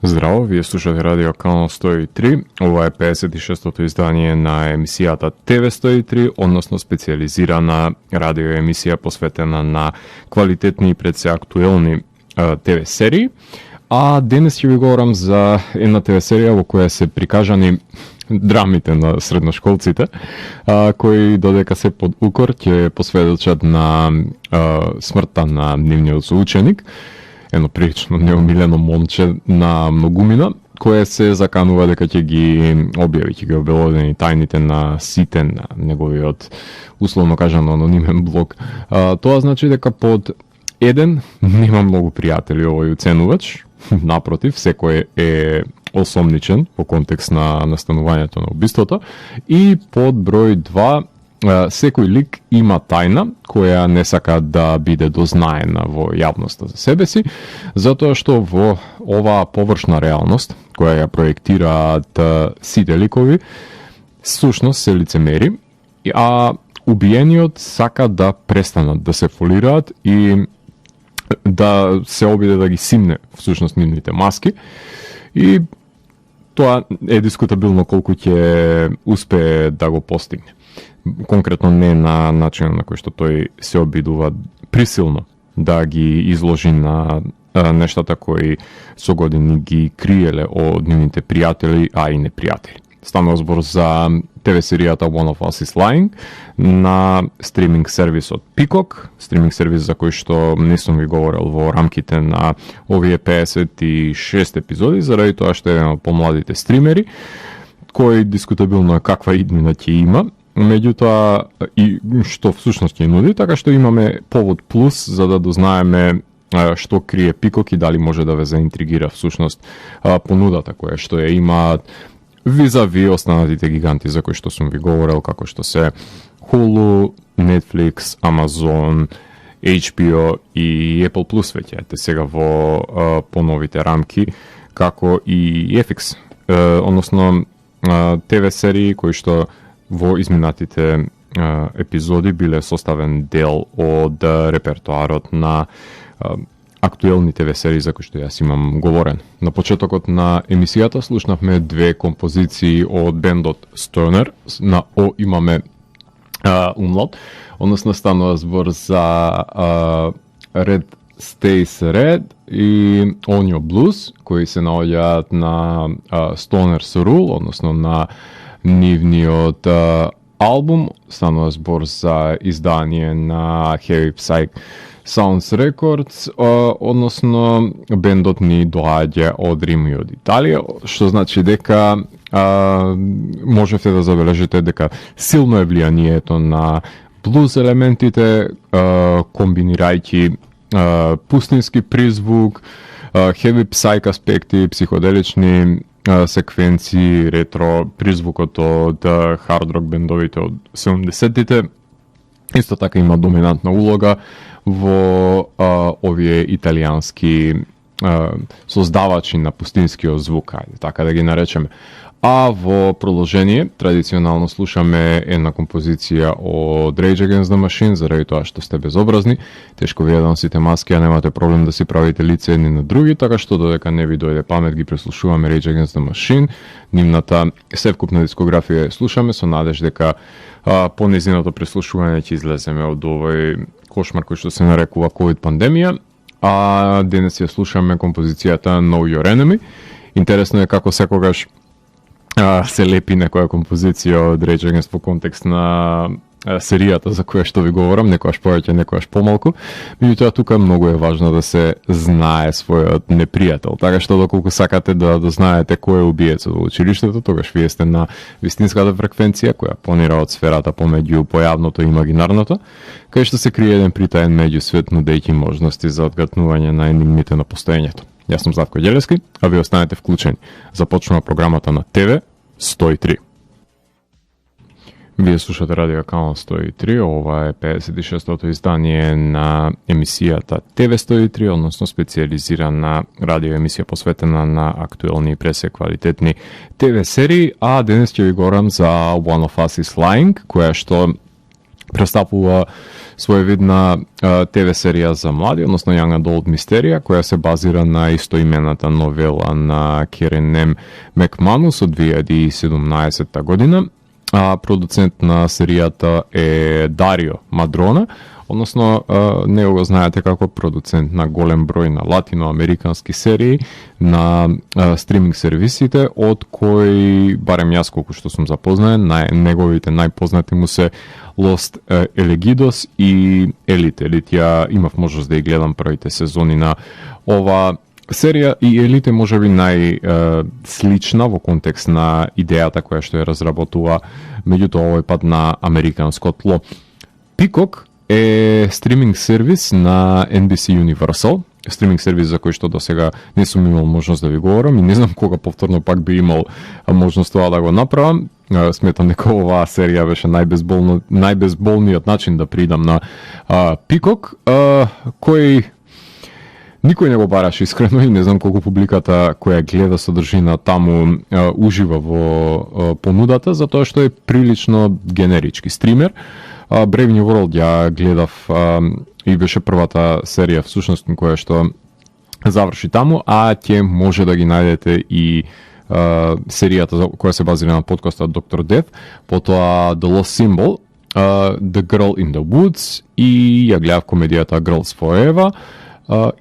Здраво, вие слушате Радио Канал 103. Ова е 56-тото издание на емисијата ТВ 103, односно специализирана радио емисија посветена на квалитетни и пред се актуелни ТВ серии. А денес ќе ви говорам за една ТВ серија во која се прикажани драмите на средношколците, кои додека се под укор ќе посведочат на смртта на нивниот соученик, едно прилично неумилено момче на многумина, кое се заканува дека ќе ги објави, ќе ги обелодени тајните на сите на неговиот, условно кажано, анонимен блог. Тоа значи дека под еден нема многу пријатели овој уценувач, напротив, секој е осомничен по контекст на настанувањето на убиството, и под број 2 секој лик има тајна која не сака да биде дознаена во јавноста за себе си, затоа што во оваа површна реалност која ја проектираат сите ликови, сушност се лицемери, а убиениот сака да престанат да се фолираат и да се обиде да ги симне всушност нивните маски, и тоа е дискутабилно колку ќе успее да го постигне. Конкретно не на начинот на кој што тој се обидува присилно да ги изложи на нештата кои со години ги криеле од нивните пријатели, а и непријатели. Станува збор за ТВ серијата One of Us is Lying на стриминг сервисот Peacock, стриминг сервис за кој што не сум ви говорил во рамките на овие 56 епизоди, заради тоа што е еден од помладите стримери, кој дискутабилно каква иднина ќе има, меѓутоа и што всушност ќе нуди, така што имаме повод плюс за да дознаеме што крие Peacock и дали може да ве заинтригира всушност понудата која што ја имаат визави останатите гиганти за кои што сум ви говорил, како што се Hulu, Netflix, Amazon, HBO и Apple Plus веќе ете сега во поновите рамки, како и FX, односно ТВ серии кои што во изминатите епизоди биле составен дел од репертоарот на актуелни ТВ серии за кои што јас имам говорен. На почетокот на емисијата слушнавме две композиции од бендот Stoner, на О имаме умлад, односно станува збор за Red Stays Red и On Your Blues, кои се наоѓаат на Stoner's Rule, односно на нивниот албум. Станува збор за издание на Heavy Psych Sounds Records, односно бендот ни доаѓа од Рим и од Италија, што значи дека можете да забележите дека силно е влијанието на блуз елементите, комбинирајќи пустински призвук, heavy psych аспекти, психоделични секвенции, ретро призвукот од хард рок бендовите од 70-тите. Исто така има доминантна улога во овие италијански создавачи на пустинскиот звук, така да ги наречеме. А во продолжение, традиционално слушаме една композиција од Rage Against the Machine, заради тоа што сте безобразни, тешко вие да носите маски, а немате проблем да си правите лице едни на други, така што додека не ви дојде памет ги преслушуваме Rage Against the Machine, нивната севкупна дискографија слушаме со надеж дека по незиното преслушување ќе излеземе од овој кошмар кој што се нарекува COVID пандемија, а денес ја слушаме композицијата Know Your Enemy. Интересно е како секогаш се лепи некоја композиција од Rage Against во контекст на серијата за која што ви говорам, некојаш повеќе, некојаш помалку. Меѓутоа тука многу е важно да се знае својот непријател, така што доколку сакате да знаете кој е убиецот во училиштето, тогаш вие сте на вистинската фреквенција која планира од сферата помеѓу појавното и имагинарното, кај што се крие еден притаен меѓусвет, нудејќи можности за одгатнување на енигмите на постоењето. Јас сум Златко Ѓелевски, а ви останете вклучени. Започнува програмата на ТВ 103. Вие слушате Радио Канал 103, ова е 56-тото издание на емисијата ТВ 103, односно специализирана радио емисија посветена на актуелни и пресе квалитетни ТВ серии, а денес ќе ви говорам за One of Us is Lying, која што Престапува своевидна ТВ серија за млади, односно Young Adult мистерија, која се базира на истоимената новела на Керен М. Макманус од 2017 година. Продуцент на серијата е Дарио Мадрона, односно него го знаете како продуцент на голем број на латиноамерикански серии на стриминг сервисите, од кои, барем јас колку што сум запознаен, неговите најпознати му се Lost Elegidos и Elite. Elite ја имав можност да ја гледам првите сезони на ова серија и Елите можеби најслична во контекст на идејата која што ја разработува, меѓутоа овој пат на американско тло. Peacock е стриминг сервис на NBC Universal, стриминг сервис за кој што до сега не сум имал можност да ви говорам и не знам кога повторно пак би имал можност тоа да го направам. Сметам дека оваа серија беше најбезболниот начин да придам на Peacock, кој никој не го бараш искрено и не знам колку публиката која гледа содржина таму ужива во понудата, затоа што е прилично генерички стример. Brave New World ја гледав и беше првата серија всушност која што заврши таму, а ќе може да ги најдете и серијата која се базира на подкастот Dr. Death, потоа The Lost Symbol, The Girl in the Woods и ја гледав комедијата Girls Forever.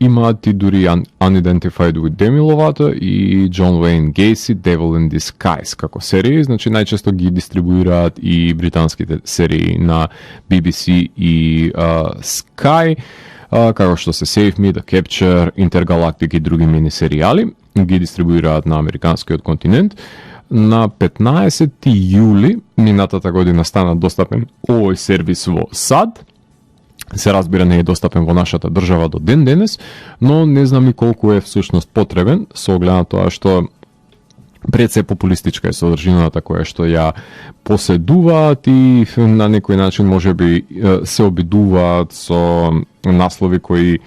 Имаат и дури Unidentified with Demi Lovato и John Wayne Gacy, Devil in Disguise како серии, значи најчесто ги дистрибуираат и британските серии на BBC и Sky, како што се Save Me, The Capture, Intergalactic и други мини серијали, ги дистрибуираат на американскиот континент. На 15 јули минатата година стана достапен овој сервис во САД. Се разбира, не е достапен во нашата држава до ден денес, но не знам и колку е всушност потребен, со оглед на тоа што пред се популистичка е содржината која што ја поседуваат и на некој начин можеби се обидуваат со наслови кои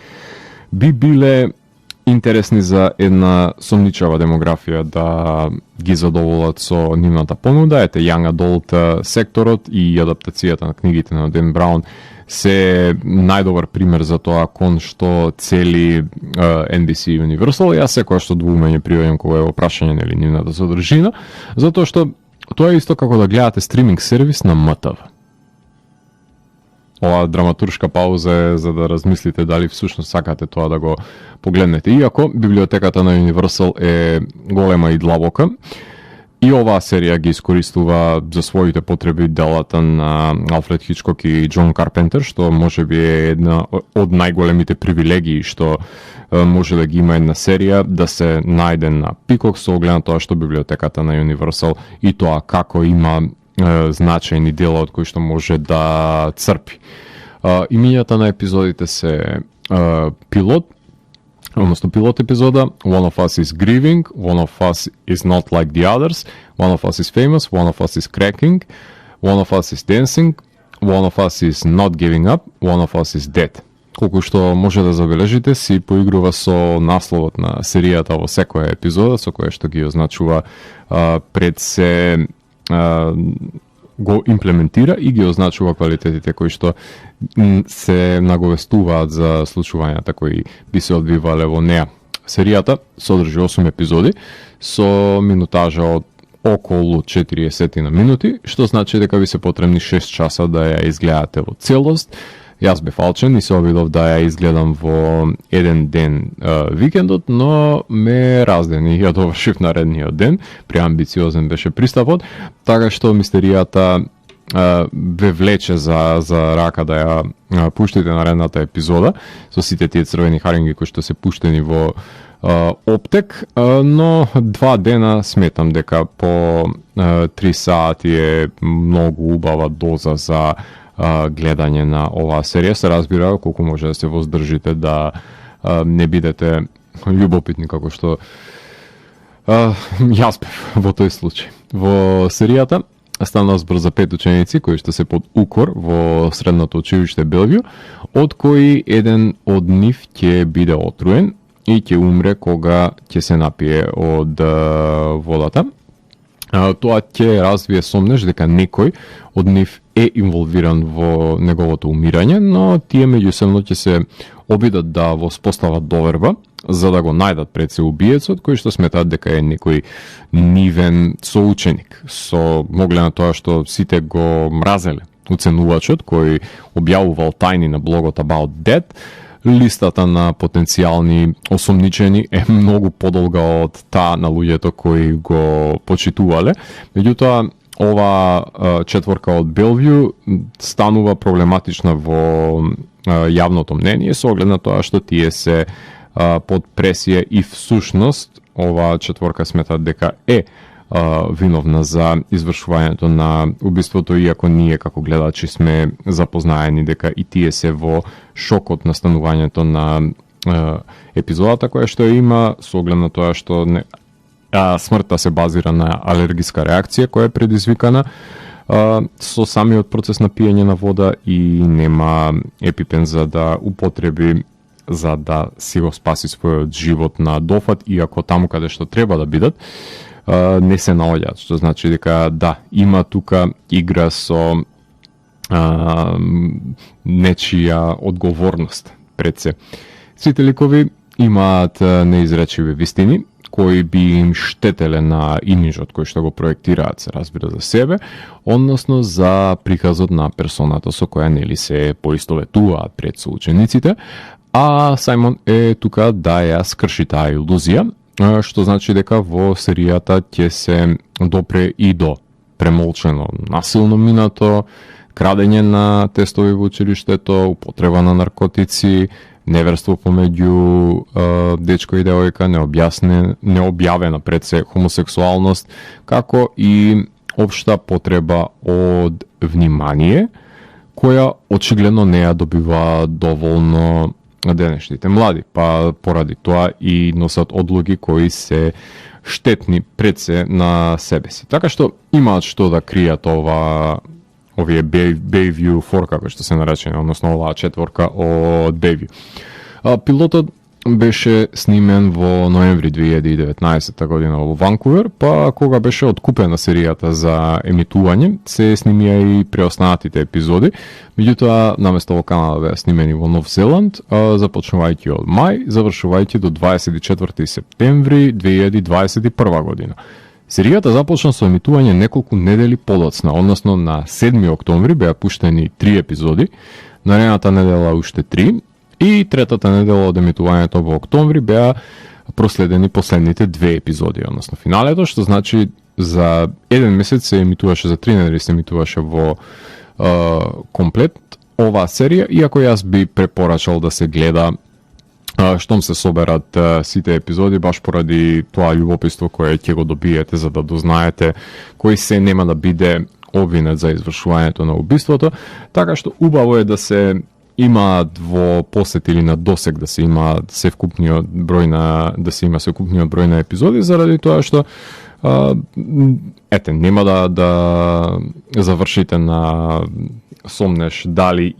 би биле интересни за една сомничава демографија да ги задоволат со нивната понуда. Ете, Young Adult секторот и адаптацијата на книгите на Ден Браун се најдобар пример за тоа кон што цели NBC Universal. Јас секоја што двумење приваѓам кога е во прашање нели нивната содржина, затоа што тоа е исто како да гледате стриминг сервис на МТВ. Ова драматуршка пауза е за да размислите дали всушност сакате тоа да го погледнете. Иако библиотеката на Universal е голема и длабока, и оваа серија ги искористува за своите потреби делата на Алфред Хичкок и Џон Карпентер, што можеби е една од најголемите привилегии што може да ги има една серија да се најде на Peacock, со оглед на тоа што библиотеката на Universal и тоа како има значајни дела од кои што може да црпи. Имињата на епизодите се пилот епизода, One of Us is Grieving, One of Us is Not Like the Others, One of Us is Famous, One of Us is Cracking, One of Us is Dancing, One of Us is Not Giving Up, One of Us is Dead. Колку што може да забележите, си поигрува со насловот на серијата во секоја епизода, со која што ги означува пред се го имплементира и ги означува квалитетите кои што се наговестуваат за случувањата кои би се одвивале во неа. Серијата содржи 8 епизоди со минутажа од околу 40 минути, што значи дека ви се потребни 6 часа да ја изгледате во целост. Јас бев алчен и се обидов да ја изгледам во еден ден викендот, но ме раздени и ја довршив наредниот ден. Преамбициозен беше пристапот, така што мистеријата ве влече за рака да ја пуштите наредната епизода со сите тие црвени харинги кои што се пуштени во оптек, но 2 дена сметам дека по 3 сати е многу убава доза за гледање на оваа серија. Се разбира колку може да се воздржите да не бидете љубопитни како што јас бев во тој случај. Во серијата стана збор за 5 ученици кои што се под укор во средното училиште Белвју, од кои еден од нив ќе биде отруен и ќе умре кога ќе се напие од водата. Тоа ќе развие сомнеш дека некој од нив е инволвиран во неговото умирање, но тие меѓусебно ќе се обидат да воспостават доверба за да го најдат пред се убиецот, кој што сметаат дека е некој нивен соученик, со оглед на тоа што сите го мразеле уценувачот кој објавувал тајни на блогот About Dead. Листата на потенцијални осомничени е многу подолга од таа на луѓето кои го почитувале. Меѓутоа, ова четворка од Белвју станува проблематична во јавното мнение со оглед на тоа што тие се под пресија и всушност ова четворка сметат дека е виновна за извршувањето на убиството, иако ние како гледачи сме запознаени дека и тие се во шок од настанувањето на епизодата која што има, со оглед на тоа што смртта се базира на алергиска реакција која е предизвикана со самиот процес на пиење на вода и нема епипен за да употреби за да си го спаси својот живот на дофат, иако таму каде што треба да бидат не се наоѓаат, што значи дека да, има тука игра со нечија одговорност пред се. Сите ликови имаат неизречиви вистини, кои би им штетеле на имиджот кој што го проектираат, се разбира, за себе, односно за приказот на персоната со која нели се поистоветуваат пред соучениците, а Сајмон е тука да ја скрши таа илузија, што значи дека во серијата ќе се допре и до премолчено насилно минато, крадење на тестови во училиштето, употреба на наркотици, неверство помеѓу дечко и девојка, необјавена пред се хомосексуалност, како и општа потреба од внимание, која очигледно не ја добива доволно денешните млади, па поради тоа и носат одлуги кои се штетни пред се на себе си. Така што имаат што да кријат овие Bayview 4, како што се наречени, односно оваа четворка од Bayview. Пилотот беше снимен во ноември 2019 година во Ванкувер, па кога беше откупена серијата за емитување, се снимија и преостанатите епизоди, меѓутоа наместо во Канада беа снимени во Нов Зеланд, започнувајќи од мај, завршувајќи до 24 септември 2021 година. Серијата започна со емитување неколку недели подоцна, односно на 7 октомври беа пуштени 3 епизоди, наредната недела уште 3, и третата недела од емитувањето во октомври беа проследени последните 2 епизоди, односно финалето, што значи за еден месец се емитуваше, за 3 недели се емитуваше во комплет оваа серија, иако јас би препорачал да се гледа штом се соберат сите епизоди, баш поради тоа љубопитство кое ќе го добиете за да дознаете кој се нема да биде обвинет за извршувањето на убиството, така што убаво е да се имаат во посет или на досег да се има севкупниот број на епизоди, заради тоа што нема да завршите на сомнеш дали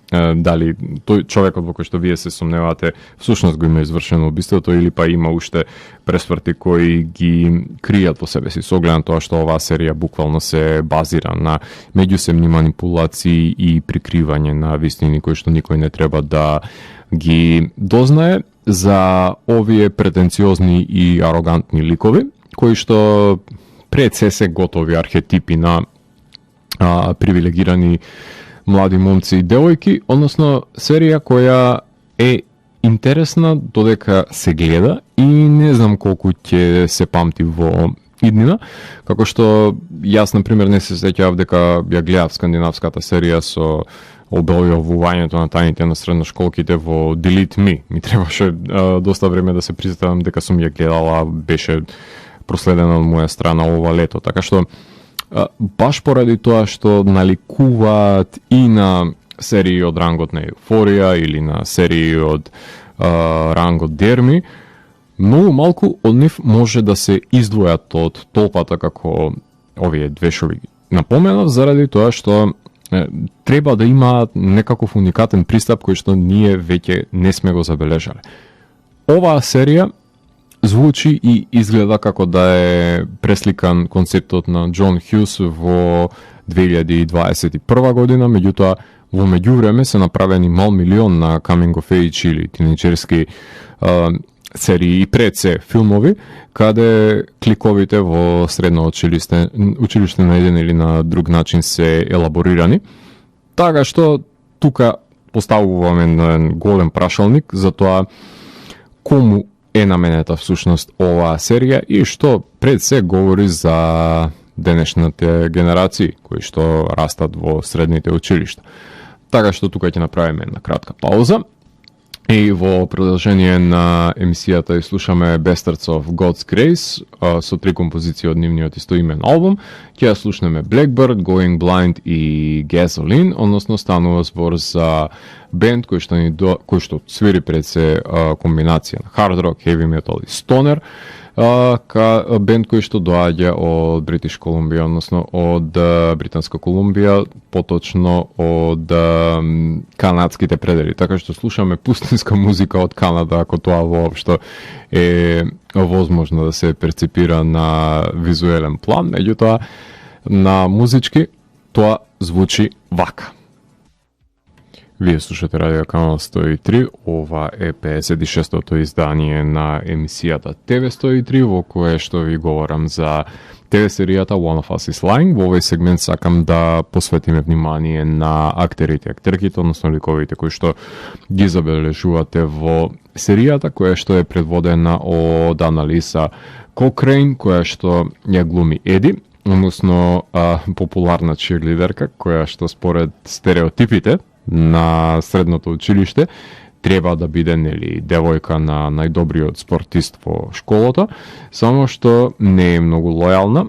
тој човекот во кој што вие се сомневате всушност го има извршено убиството или па има уште пресврти кои ги кријат во себе си, со оглед на тоа што оваа серија буквално се базира на меѓусебни манипулации и прикривање на вистини кои што никој не треба да ги дознае за овие претенциозни и арогантни ликови, кои што пред се готови архетипи на привилегирани млади момци и девојки, односно серија која е интересна додека се гледа и не знам колку ќе се памти во иднина, како што јас, например, не се сеќав дека ја гледав скандинавската серија со објавувањето на тајните на средношколките во Delete Me. Ми требаше доста време да се присетам дека сум ја гледала, беше проследена од моја страна ова лето, така што баш поради тоа што наликуваат и на серии од рангот на Еуфорија или на серии од рангот Дерми, многу малку од нив може да се издвојат од толпата како овие две што ви напоменав, заради тоа што треба да имаат некаков уникатен пристап кој што ние веќе не сме го забележале. Оваа серија звучи и изгледа како да е пресликан концептот на Џон Хјус во 2021 година, меѓутоа во меѓувреме се направени мал милион на coming of age или тинејџерски серии и пред се филмови, каде кликовите во средно училиште на еден или на друг начин се елаборирани. Така што тука поставуваме еден голем прашалник за тоа кому е наменета всушност оваа серија и што пред се говори за денешните генерации кои што растат во средните училишта. Така што тука ќе направиме една кратка пауза и во продолжение на емисијата слушаме Bastards of God's Grace со 3 композиции од нивниот истоимен албум. Ќе ја слушнеме Blackbird, Going Blind и Gasoline, односно станува збор за бенд кој што свири пред се комбинација на hard rock, heavy metal и stoner, бенд кој што доаѓа од Бритиш Колумбија, односно од Британска Колумбија, поточно од канадските предели. Така што слушаме пустинска музика од Канада, ако тоа воопшто е возможно да се перцепира на визуелен план, меѓутоа на музички тоа звучи вака. Вие слушате Радио Канал 103, ова е 56-тото издание на емисијата ТВ 103, во кое што ви говорам за ТВ серијата One of Us is Lying. Во овој сегмент сакам да посветиме внимание на актерите и актерките, односно ликовите кои што ги забележувате во серијата, која што е предводена од Аналиса Кокрейн, која што ја глуми Еди, односно популарна чирлидерка, која што според стереотипите на средното училиште треба да биде девојка на најдобриот спортист во школата, само што не е многу лојална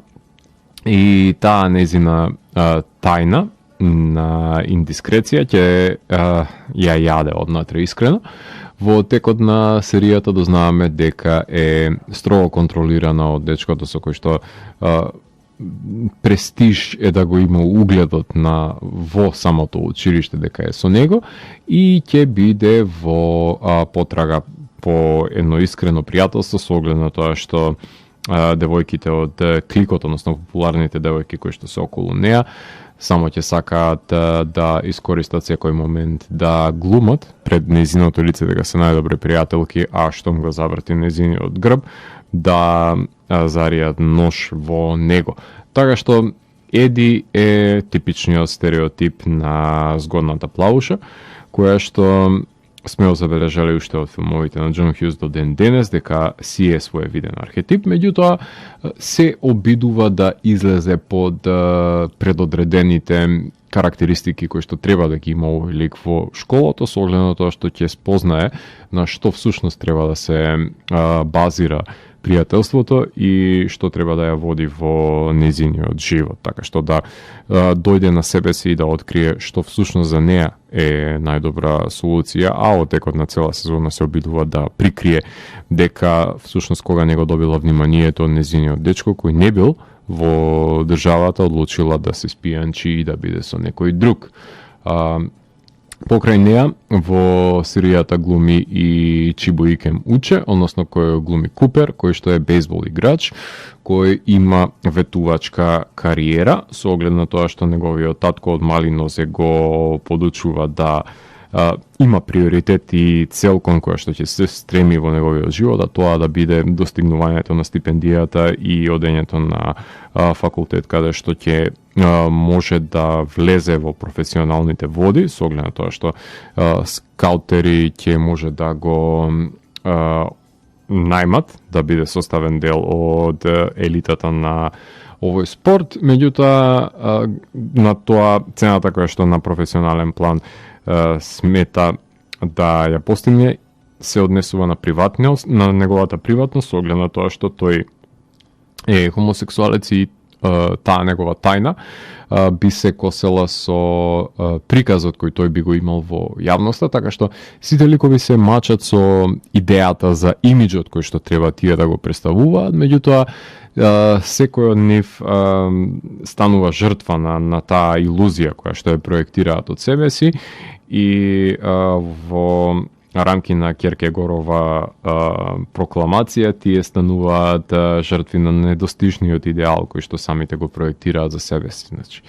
и таа незина тајна на индискреција ќе ја јаде однатре искрено. Во текот на серијата дознаваме дека е строго контролирана од дечкото со кој што престиж е да го има угледот во самото училиште дека е со него и ќе биде во потрага по едно искрено пријателство со оглед на тоа што девојките од кликот, односно популарните девојки кои што се околу неа, само ќе сакаат да искористат секој момент да глумат пред незиното лице дека се најдобри пријателки, а штом го заврти незиниот грб, да заријат нож во него. Така што Еди е типичниот стереотип на згодната плавуша, која што сме забележале уште од филмовите на Џон Хјус до ден денес, дека си е своевиден архетип, меѓутоа се обидува да излезе под предодредените карактеристики кои што треба да ги има овој лик во школата, со оглед на тоа што ќе спознае на што всушност треба да се базира пријателството и што треба да ја води во незиниот живот, така што да дојде на себе си и да открие што всушност за неа е најдобра солуција, а од текот на цела сезона се обидува да прикрие дека всушност кога не го добила вниманието од незиниот дечко кој не бил во државата, одлучила да се спијанчи и да биде со некој друг. Покрај неа во серијата глуми и Чибуикем Уче, односно кој глуми Купер, кој што е бейсбол играч, кој има ветувачка кариера, со оглед на тоа што неговиот татко од мали нозе го подучува да има приоритет и цел кон која што ќе се стреми во неговиот живот, а тоа да биде достигнувањето на стипендијата и одењето на факултет каде што ќе може да влезе во професионалните води, со оглед на тоа што скаутери ќе може да го најмат да биде составен дел од елитата на овој спорт, меѓутоа на тоа цената која што на професионален план смета да ја постигне се однесува на неговата приватност, со оглед на тоа што тој е хомосексуалец и таа негова тајна би се косела со приказот кој тој би го имал во јавноста, така што сите ликови се мачат со идејата за имиџот кој што треба тие да го представуваат, меѓутоа секој од нив станува жртва на таа илузија која што ја проектираат од себе си и во рамки на Кierkegaardова прокламација, тие стануваат жртви на недостижниот идеал кој што самите го проектираат за себе си. Значи,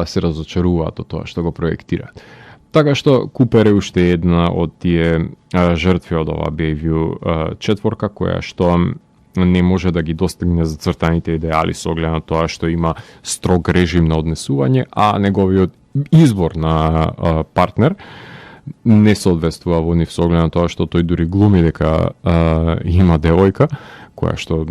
се разочаруваат од тоа што го проектираат. Така што Купер е уште една од тие жртви од ова Bayview четворка, која што не може да ги достигне зацртаните идеали со оглед на тоа што има строг режим на однесување, а неговиот избор на партнер не соодветствува во нив со оглед на тоа што тој дури глуми дека има девојка која што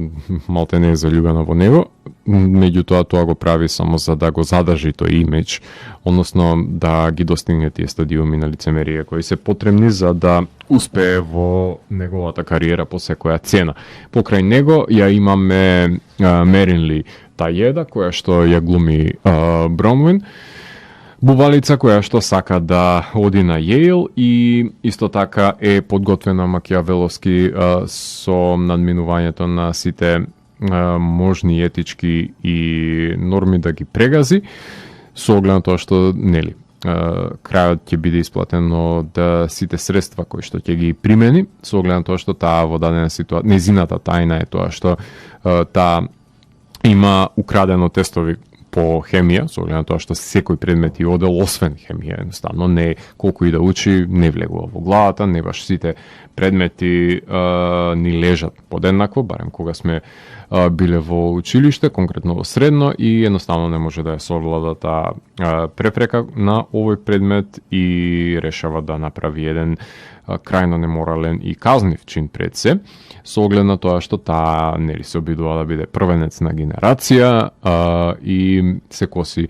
малте не е заљубена во него, меѓутоа тоа го прави само за да го задржи тој имидж, односно да ги достигне тие стадиуми на лицемерие кои се потребни за да успее во неговата кариера по секоја цена. Покрај него ја имаме Мерин Таједа, која што ја глуми Бронвин, бубалица која што сака да оди на Јейл и исто така е подготвена макијавеловски со надминувањето на сите можни етички и норми да ги прегази, со оглед на тоа што нели крајот ќе биде исплатен од сите средства кои што ќе ги примени, со оглед на тоа што таа во дадена ситуација, незината тајна е тоа што таа има украдено тестови по хемија, со оглед на тоа што секој предмет и одел, освен хемија, едноставно не колку и да учи, не влегува во главата, не баш сите предмети ни лежат подеднакво, барем кога сме биле во училиште, конкретно во средно, и едноставно не може да ја совлада таа препрека на овој предмет и решава да направи еден крајно неморален и казнив чин пред се, со оглед на тоа што таа нели се обидува да биде првенец на генерација и се коси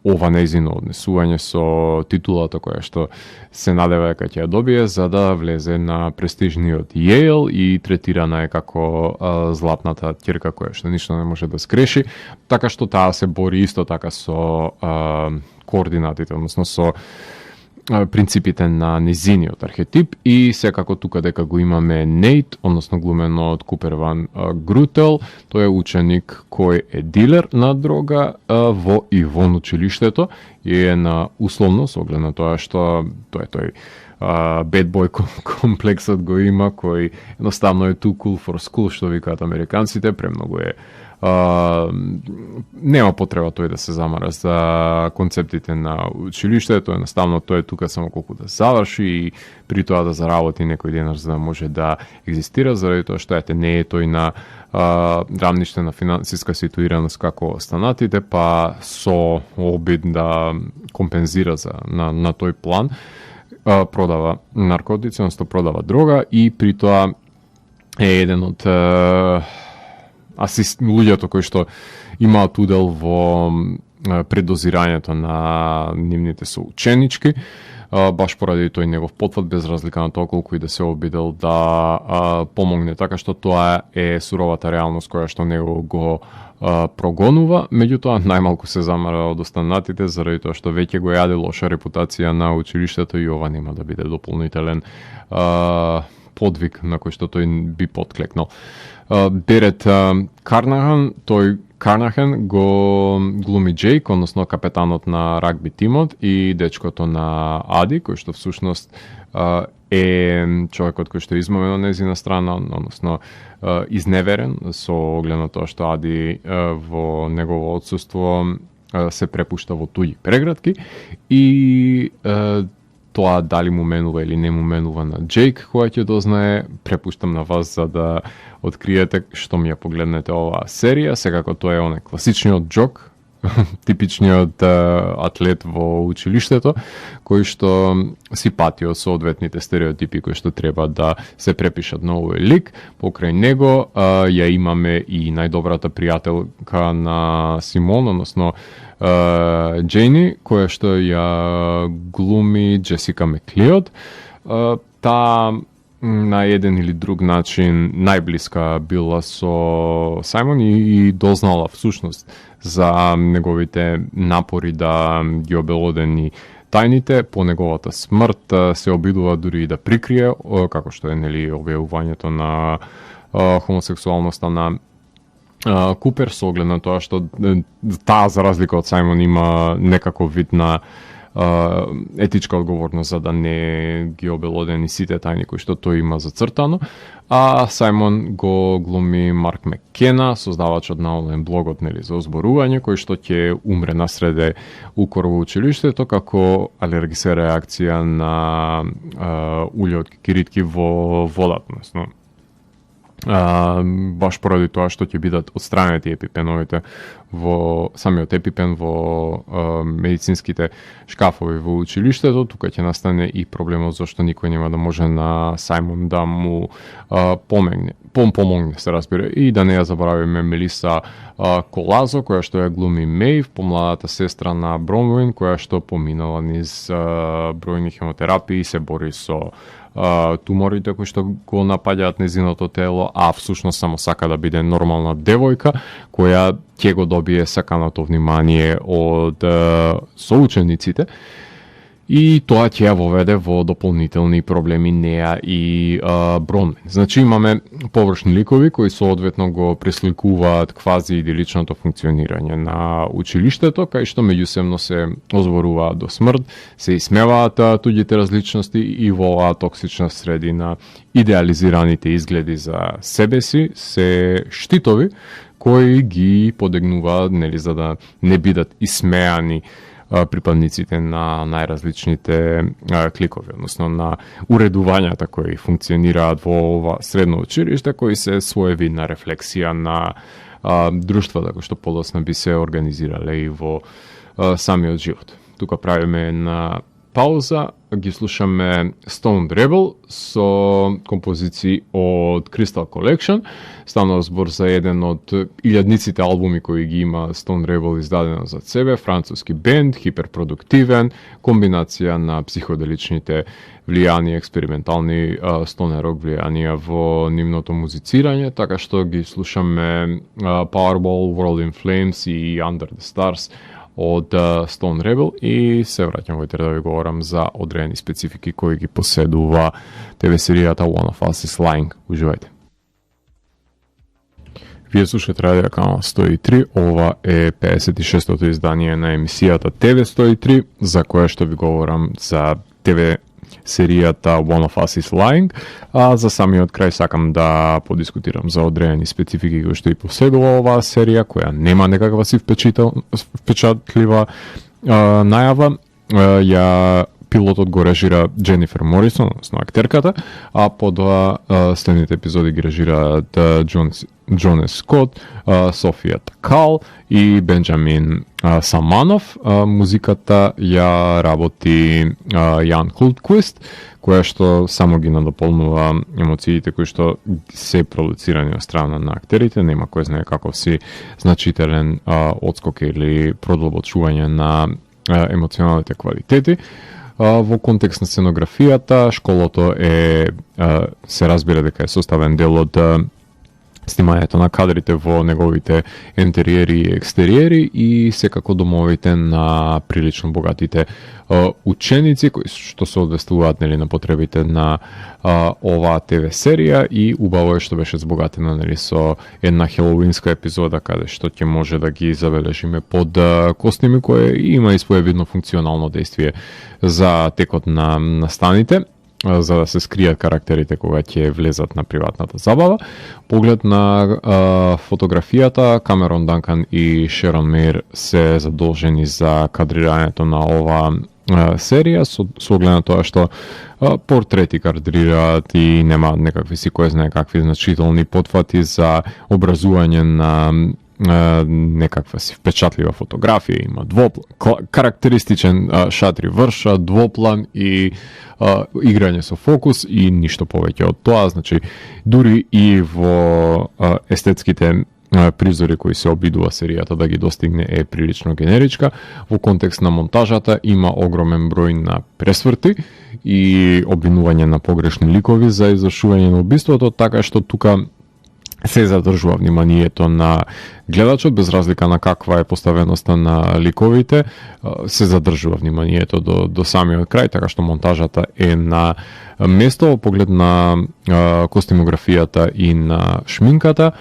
ова нејзино однесување со титулата која што се надева дека ќе ја добие за да влезе на престижниот Јейл и третирана е како златната ќерка која што ништо не може да скреши, така што таа се бори исто така со координатите, односно со принципите на низиниот архетип и секако тука дека го имаме Нейт, односно глумено од Купер Ван Грутел, тој е ученик кој е дилер на дрога во и вон училиштето и е на условно со оглед на тоа што тој bad boy комплексот го има, кој едноставно е too cool for school, што викаат американците, премногу е нема потреба тој да се замара за концептите на училиштето, едноставно тој е тука само колку да заврши и при тоа да заработи некој денар за да може да екзистира, заради тоа што не е тој на рамниште на финансиска ситуираност како останатите, па со обид да компензира на тој план продава наркотици, одnosno продава дрога и при тоа е еден од луѓето кои што имаат удел во предозирањето на нивните соученички, баш поради тој негов потврд, без разлика на тоа колку и да се обидел да помогне, така што тоа е суровата реалност која што него го прогонува, меѓутоа најмалку се замара од останатите заради тоа што веќе го јаде лоша репутација на училиштето и ова нема да биде дополнителен подвиг на кој што тој би подклекнал. Берет Карнахен, тој Карнахен го глуми Джейк, односно капетанот на рагби тимот и дечкото на Ади, кој што всушност е човекот кој што е измамен од незина страна, односно изневерен со оглед на тоа што Ади во негово отсуство се препушта во туѓи прегратки и тоа дали му менува или не му менува на Джейк, која ќе дознае, препуштам на вас за да откриете што ми ја погледнете оваа серија. Секако тоа е оне класичниот джок, типичниот атлет во училиштето, кој што си патио соодветните стереотипи кои што треба да се препишат на овој лик. Покрај него ја имаме и најдобрата пријателка на Симон, односно Джейни, која што ја глуми Джесика Меклиод. Таа на еден или друг начин најблиска била со Сајмон и дознала всушност за неговите напори да ги обелодени тајните. По неговата смрт се обидува дури и да прикрие, како што е нели објавувањето на хомосексуалноста на Купер, со оглед на тоа што таа, за разлика од Сајмон, има некаков вид на етичка одговорност за да не ги обелодени сите тајни кои што тој има зацртано. А Сајмон го глуми Марк Маккена, создавачот на онлайн блогот за озборување, кој што ќе умре насреде укор во училиштето како алергична реакција на улје од кикиритки во водата, односно баш поради тоа што ќе бидат отстранети епипеновите во самиот епипен во медицинските шкафови во училиштето. Тука ќе настане и проблемот зашто никој нема да може на Сајмон да му помогне, се разбира. И да не ја забравиме Мелиса Колазо, која што ја глуми Мејв, помладата сестра на Бронвин, која што поминала низ бројни хемотерапии, се бори со туморите кои што го напаѓаат незиното тело, а всушност само сака да биде нормална девојка, која ќе го добие саканото внимание од соучениците. И тоа ќе ја воведе во дополнителни проблеми неа и Бронвин. Значи имаме површни ликови кои соодветно го пресликуваат квази идиличното функционирање на училиштето, кај што меѓусебно се озборуваат до смрт, се исмеваат туѓите различности и во оваа токсична средина идеализираните изгледи за себе си се штитови кои ги подегнуваат за да не бидат исмеани припадниците на најразличните кликови, односно на уредувањата кои функционираат во ова средно училиште, кои се своевидна рефлексија на друштвата кои што подоцна би се организирале и во самиот живот. Тука правиме една пауза, ги слушаме Stoned Rebel со композиции од Crystal Collection. Станува збор за еден од илјадниците албуми кои ги има Stoned Rebel издадено за себе, француски бенд, хиперпродуктивен, комбинација на психоделичните влијанија, експериментални стонер рок влијанија во нивното музицирање, така што ги слушаме Powerball, World in Flames и Under the Stars од Stoned Rebel и се враќам во да ви говорам за одредени специфики кои ги поседува ТВ серијата One of Us is Lying. Уживајте. Вие слушате Радио Канал 103, ова е 56-тото издание на емисијата ТВ 103, за која што ви говорам за ТВ серијата One of Us is Lying, а за самиот крај сакам да подискутирам за одредени специфики кои што и поседува оваа серија, која нема некаква си впечатлива најава. Пилотот го режира Дженифер Морисон, односно актерката, а подоа следните епизоди ги режираат Джон Скот, Софија Такал и Бенџамин Саманов. Музиката ја работи Јан Хултквист, која што само ги надополнува емоциите кои што се продуцирани од страна на актерите. Нема кој знае каков си значителен одскок или продолбочување на емоционалните квалитети. Во контекст на сценографијата, школото се разбира дека е составен дел од снимањето на кадрите во неговите интериери и екстериери и секако домовите на прилично богатите ученици кои што се одвестуваат на потребите на оваа ТВ серија и убаво е што беше збогатена со една хелоуинска епизода каде што ќе може да ги забележиме под костими кои има и своевидно функционално дејствие за текот на настаните, за да се скријат карактерите кога ќе влезат на приватната забава. Поглед на фотографијата, Камерон Данкан и Шерон Меир се задолжени за кадрирањето на оваа серија, со оглед на тоа што портрети кадрираат и немаат некакви си кој знае какви значителни потфати за образување на некаква си впечатлива фотографија, има двоплан, карактеристичен шат реврш, двоплан и играње со фокус и ништо повеќе од тоа. Значи, дури и во естетските призори кои се обидува серијата да ги достигне е прилично генеричка. Во контекст на монтажата има огромен број на пресврти и обвинување на погрешни ликови за извршување на убиството, така што тука се задржува вниманието на гледачот, без разлика на каква е поставеноста на ликовите, се задржува вниманието до самиот крај, така што монтажата е на место во поглед на костимографијата и на шминката.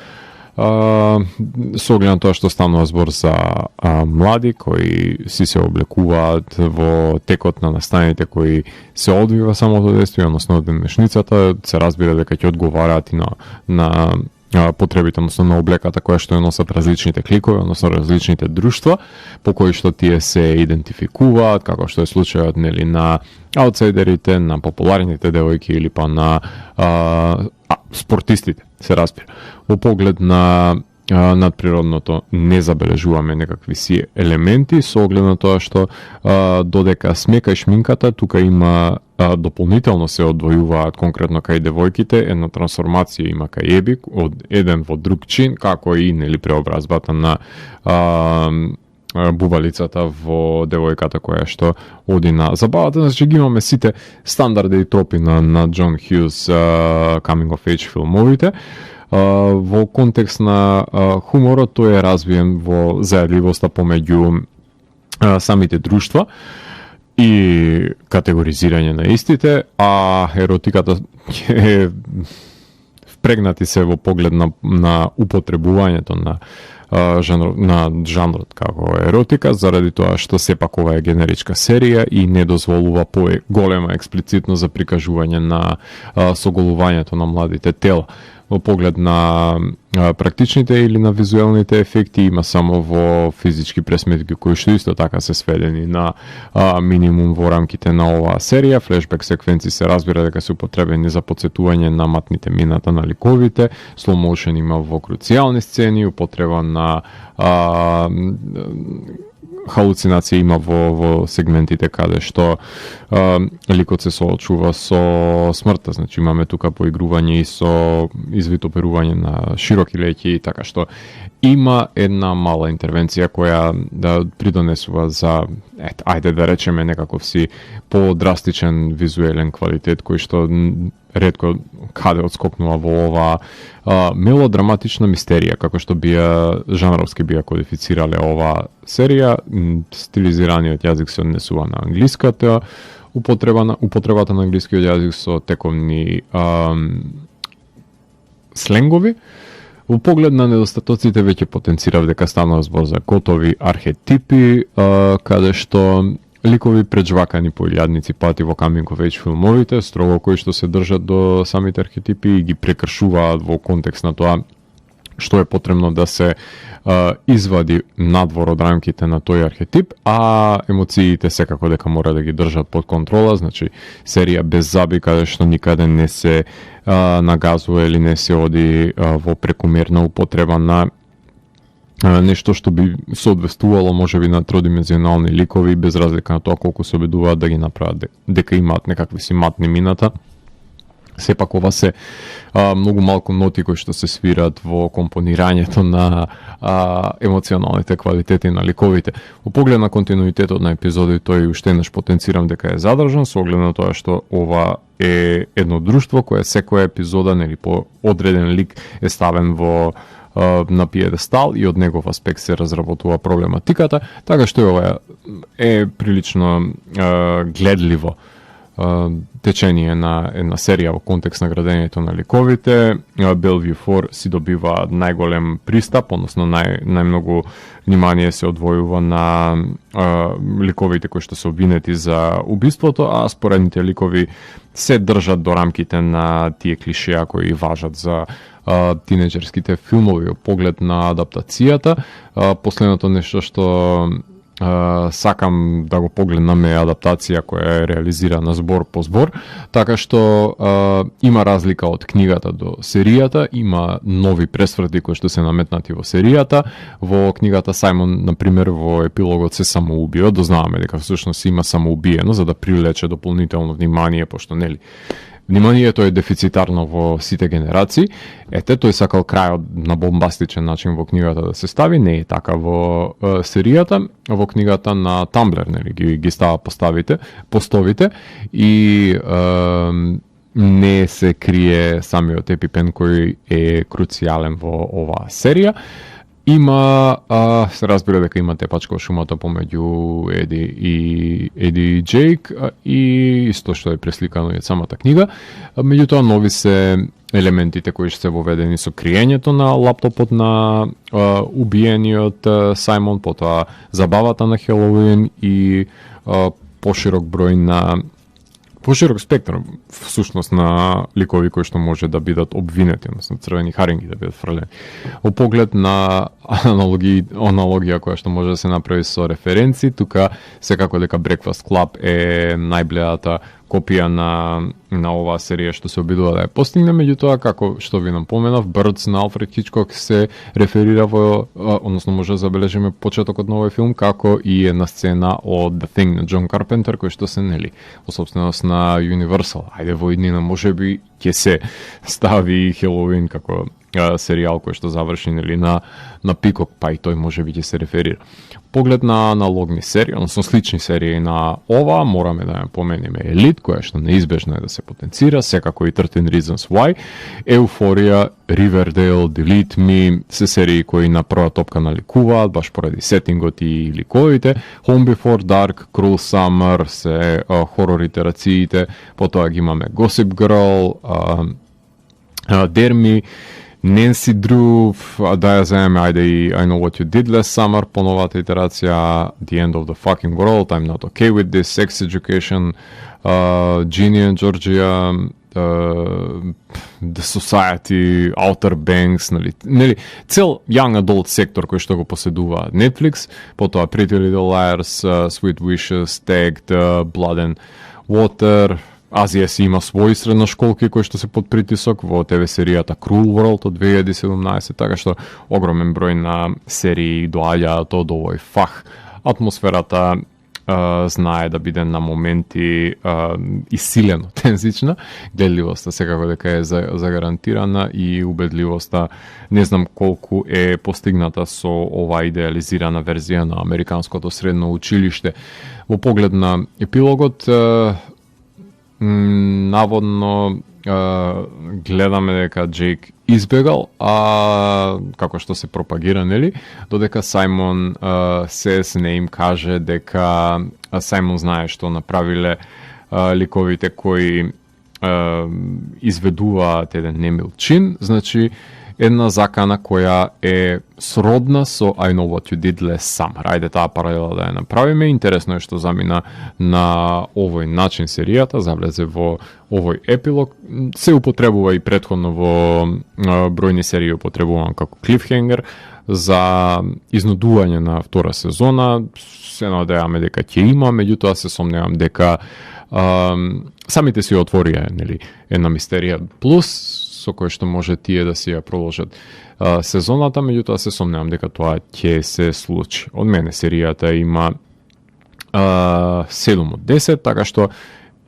со оглед на тоа што станува збор за млади кои си се облекуваат во текот на настаните кои се одвива самото действие, односно денешницата, се разбира дека ќе одговараат и на потребите, односно на облеката која што ја носат различните кликови, односно различните друштва, по кои што тие се идентификуваат, како што е случајот нели на аутсайдерите, на популарните девојки или па на спортистите, се разбира. Во поглед на надприродното не забележуваме некакви си елементи, со оглед на тоа што додека смека и шминката, тука има дополнително се одвојуваат конкретно кај девојките, една трансформација има кај ебик, од еден во друг чин, како и нели преобразбата на бубалицата во девојката која што оди на забавата. Значи ги имаме сите стандарди и тропи на Джон Хјус coming of age филмовите. Во контекст на хуморот тој е развиен во заедливоста помеѓу самите друштва и категоризирање на истите, а еротиката е впрегнати се во поглед на употребувањето на жанрот како еротика, заради тоа што сепак ова е генеричка серија и не дозволува голема експлицитност за прикажување на соголувањето на младите тела. Во поглед на практичните или на визуелните ефекти има само во физички пресметки кои што исто така се сведени на минимум во рамките на оваа серија. Флешбек секвенци се разбира дека се употребени за потсетување на матните мината на ликовите, slow motion има во круцијални сцени, употреба на халуцинација има во сегментите каде што ликот се соочува со смртта, значи имаме тука поигрување и со извитоперување на широки леќи, така што има една мала интервенција која да придонесува за ајде да речеме некаков си подрастичен визуелен квалитет кој што ретко каде одскокнува во оваа мелодраматична мистерија, како што жанровски бија кодифицирале оваа серија. Стилизираниот јазик се однесува на англиската, употребата на англискиот јазик со тековни сленгови. Во поглед на недостатоците веќе потенцирав дека станува збор за готови архетипи, каде што ликови преджвакани по илјадници пати во coming of age филмовите, строго кои што се држат до самите архетипи и ги прекршуваат во контекст на тоа што е потребно да се извади надвор од рамките на тој архетип, а емоциите секако дека мора да ги држат под контрола, значи серија без заби каде што никаде не се нагазува или не се оди во прекомерна употреба на нешто што би соодветствувало можеби на тродимензионални ликови, без разлика на тоа колку се обидуваат да ги направат дека имаат некакви си матни мината. Сепак ова се многу малку ноти кои што се свират во компонирањето на емоционалните квалитети на ликовите. Во поглед на континуитетот на епизоди, тој уште еднаш потенцирам дека е задржан, со оглед на тоа што ова е едно друштво кое секоја епизода нели по одреден лик е ставен на пиедестал и од негов аспект се разработува проблематиката, така што ова е прилично гледливо течение на една серија во контекст на градењето на ликовите. Bellevue 4 си добива најголем пристап, односно најмногу внимание се одвојува на ликовите кои што се обвинети за убиството, а споредните ликови се држат до рамките на тие клишеа кои важат за тинеџерските филмови. Во поглед на адаптацијата, последното нешто што сакам да го погледнам е адаптација која е реализирана збор по збор, така што има разлика од книгата до серијата, има нови пресврти кои што се наметнати во серијата. Во книгата Сајмон, например, во епилогот се самоубио, дознаваме дека всушност има самоубиено за да привлече дополнително внимание, пошто нели вниманието е дефицитарно во сите генерации. Тој сакал крајот на бомбастичен начин во книгата да се стави, не е така во серијата. Во книгата на Тамблер нели ги става постовите и не се крие самиот епипен кој е круцијален во оваа серија. Има, се разбира дека има тепачка шумата помеѓу Еди и Джейк и исто што е пресликано и од самата книга. Меѓутоа нови се елементите кои што се воведени со криењето на лаптопот на убиениот Сајмон, потоа забавата на Хелоуин и поширок спектар всушност на ликови кои што може да бидат обвинети, односно црвени харинги да бидат фрлени. Во поглед на аналогија која што може да се направи со референци, тука секако дека Breakfast Club е најбледата копија на оваа серија што се обидува да ја постигне, меѓутоа како што ви напоменав, Birds на Алфред Хичкок се реферира во, односно може да забележиме почетокот на овој филм, како и една сцена од The Thing на Джон Карпентер, кој што се нели во собственост на Universal. Ајде во иднина можеби ќе се стави Хелоуин како серијал кој што заврши нели на Пикок, па и тој можеби ќе се реферира. Поглед на аналогни серии, односно слични серии на ова, мораме да ја поменеме Елит, која што неизбежно е да се потенцира, секако и 13 Reasons Why, Еуфорија, Ривердейл, Delete Me, се серии кои на прва топка наликуваат, баш поради сетингот и ликовите, Home Before Dark, Cruel Summer, се хорор итерациите, потоа ги имаме Gossip Girl, Dare Me, Nancy Drew, да ја заеме, ајде и I Know What You Did Last Summer, поновата итерација, The End of the Fucking World, I'm Not Okay With This, Sex Education, Ginny and Georgia, The Society, Outer Banks, нели, цел young adult сектор кој што го поседува Netflix, потоа Pretty Little Liars, Sweet Wishes, Tagged, Blood and Water. Азија си има своји средношколки кои што се под притисок во ТВ серијата Cruel World од 2017, така што огромен број на серии доаѓаат од овој фах. Атмосферата знае да биде на моменти исилено тензична, гледливоста секако дека е загарантирана и убедливоста не знам колку е постигната со оваа идеализирана верзија на американското средно училиште. Во поглед на епилогот, наводно гледаме дека Джейк избегал, како што се пропагира, нели, додека Сајмон не им каже дека Сајмон знае што направиле ликовите кои изведуваат еден немил чин, значи една закана која е сродна со I Know What You Did Last Summer. Ајде таа паралела да ја направиме. Интересно е што замина на овој начин серијата, завлезе во овој епилог. Се употребува и претходно во бројни серии употребуван како клифхенгер за изнудување на втора сезона. Се надеваме дека ќе има, меѓутоа се сомневам дека самите си отворија, нели, една мистерија плюс со кој што може тие да си ја продолжат сезоната, меѓутоа се сомневам дека тоа ќе се случи. Од мене серијата има 7 од 10, така што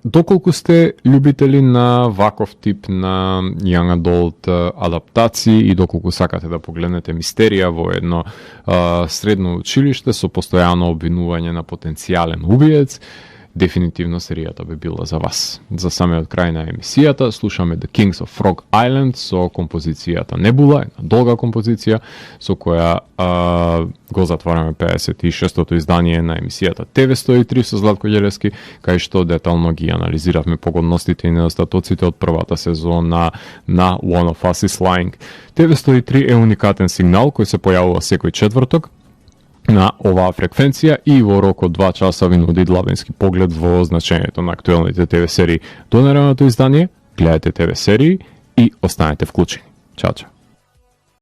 доколку сте љубители на ваков тип на young adult адаптации и доколку сакате да погледнете мистерија во едно средно училиште со постојано обвинување на потенцијален убиец, дефинитивно серијата би била за вас. За самиот крај на емисијата слушаме The Kings of Frog Island со композицијата Небула, една долга композиција со која го затвараме 56-тото издание на емисијата ТВ103 со Златко Ѓелевски, кај што детално ги анализиравме погодностите и недостатоците од првата сезона на One of Us is Lying. ТВ103 е уникатен сигнал кој се појавува секој четврток на оваа фреквенција и во рок од 2 часа ви нуди длабенски поглед во значењето на актуелните ТВ серии. До наредното издание, гледате ТВ серии и останете вклучени. Чао, чао.